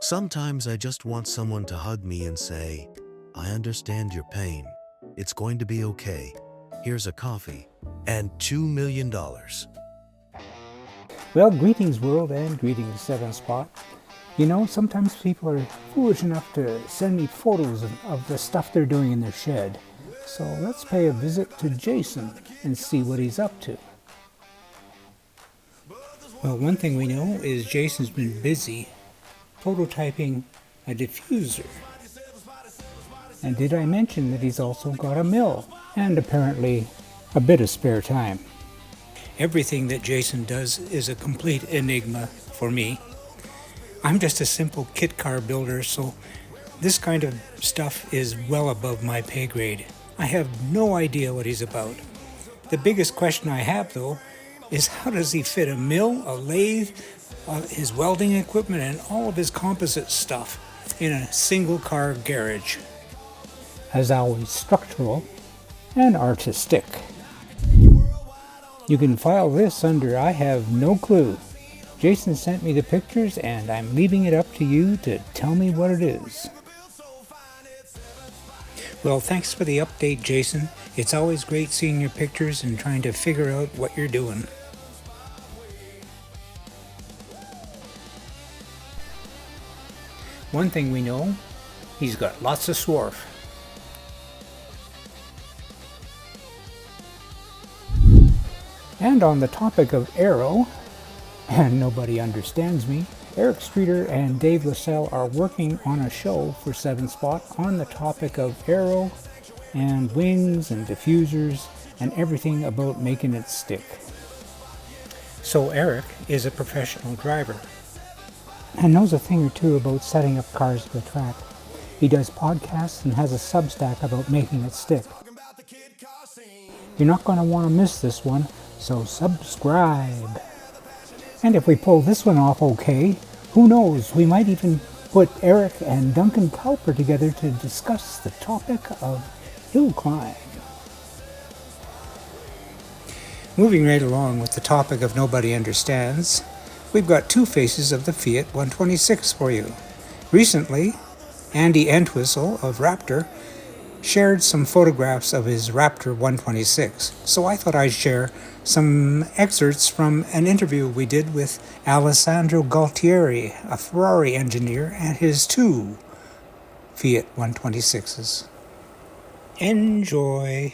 Sometimes I just want someone to hug me and say, I understand your pain. It's going to be okay. Here's a coffee and $2 million. Well, greetings world and greetings 7-Spot. You know, sometimes people are foolish enough to send me photos of the stuff they're doing in their shed. So let's pay a visit to Jason and see what he's up to. Well, one thing we know is Jason's been busy prototyping a diffuser. And did I mention that he's also got a mill and apparently a bit of spare time? Everything that Jason does is a complete enigma for me. I'm just a simple kit car builder, so this kind of stuff is well above my pay grade. I have no idea what he's about. The biggest question I have, though, is how does he fit a mill, a lathe, his welding equipment, and all of his composite stuff in a single car garage? As always, structural and artistic. You can file this under I have no clue. Jason sent me the pictures and I'm leaving it up to you to tell me what it is. Well, thanks for the update, Jason. It's always great seeing your pictures and trying to figure out what you're doing. One thing we know, he's got lots of swarf. And on the topic of Aero, and nobody understands me, Eric Streeter and Dave Lassell are working on a show for 7-Spot on the topic of Aero and wings and diffusers and everything about making it stick. So Aric is a professional driver and knows a thing or two about setting up cars to the track. He does podcasts and has a Substack about making it stick. You're not going to want to miss this one, so subscribe. And if we pull this one off okay, who knows, we might even put Aric and Duncan Cowper together to discuss the topic of hill climb. Moving right along with the topic of nobody understands, we've got two faces of the Fiat 126 for you. Recently, Andy Entwistle of Raptor shared some photographs of his Raptor 126, so I thought I'd share some excerpts from an interview we did with Alessandro Galtieri, a Ferrari engineer, and his two Fiat 126s. Enjoy!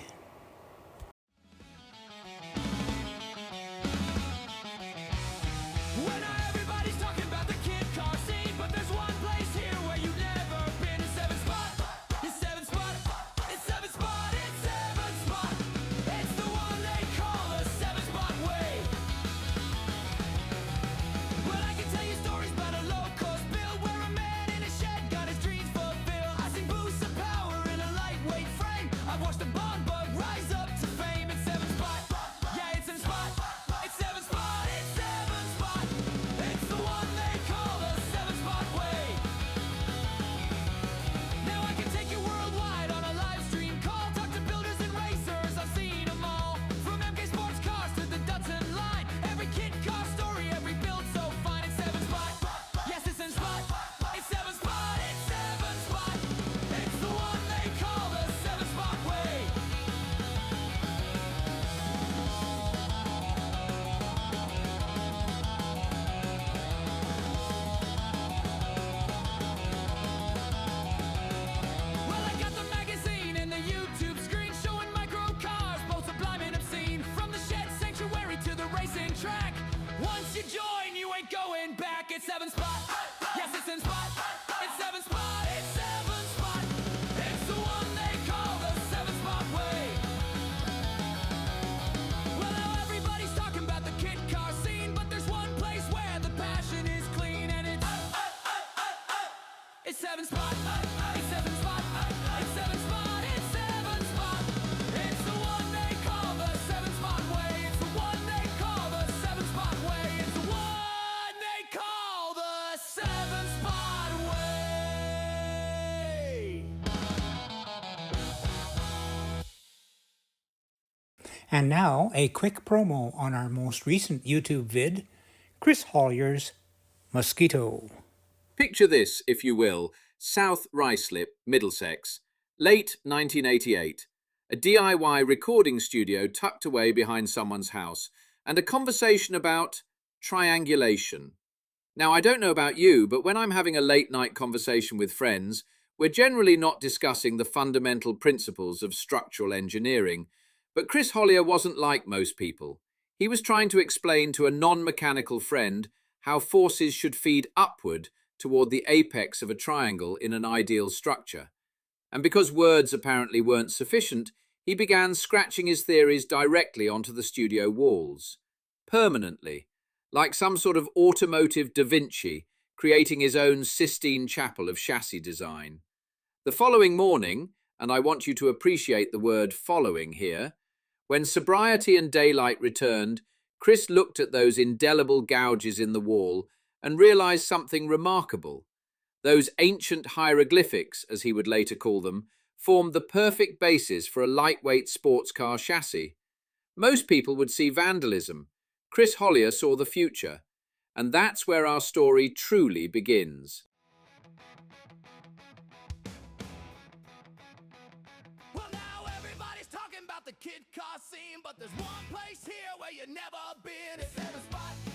It's 7-Spot. Yes, it's in spot. It's 7-Spot. It's 7-Spot. It's the one they call the 7-Spot way. Well, now everybody's talking about the kit car scene, but there's one place where the passion is clean, and it's 7-Spot. It's 7-Spot. It's 7-Spot. It's 7-Spot. It's the one they call the 7-Spot way. It's the one they call the 7-Spot way. It's the one they call the 7-Spot way. And now, a quick promo on our most recent YouTube vid, Chris Hollier's Mosquito. Picture this, if you will, South Ruislip, Middlesex, late 1988. A DIY recording studio tucked away behind someone's house, and a conversation about triangulation. Now, I don't know about you, but when I'm having a late-night conversation with friends, we're generally not discussing the fundamental principles of structural engineering. But Chris Hollier wasn't like most people. He was trying to explain to a non-mechanical friend how forces should feed upward toward the apex of a triangle in an ideal structure. And because words apparently weren't sufficient, he began scratching his theories directly onto the studio walls. Permanently, like some sort of automotive Da Vinci, creating his own Sistine Chapel of chassis design. The following morning, and I want you to appreciate the word following here, when sobriety and daylight returned, Chris looked at those indelible gouges in the wall and realized something remarkable. Those ancient hieroglyphics, as he would later call them, formed the perfect basis for a lightweight sports car chassis. Most people would see vandalism. Chris Hollier saw the future. And that's where our story truly begins. Well, now everybody's talking about the kid car scene, but there's one place here where you've never been. It's Seven Spot.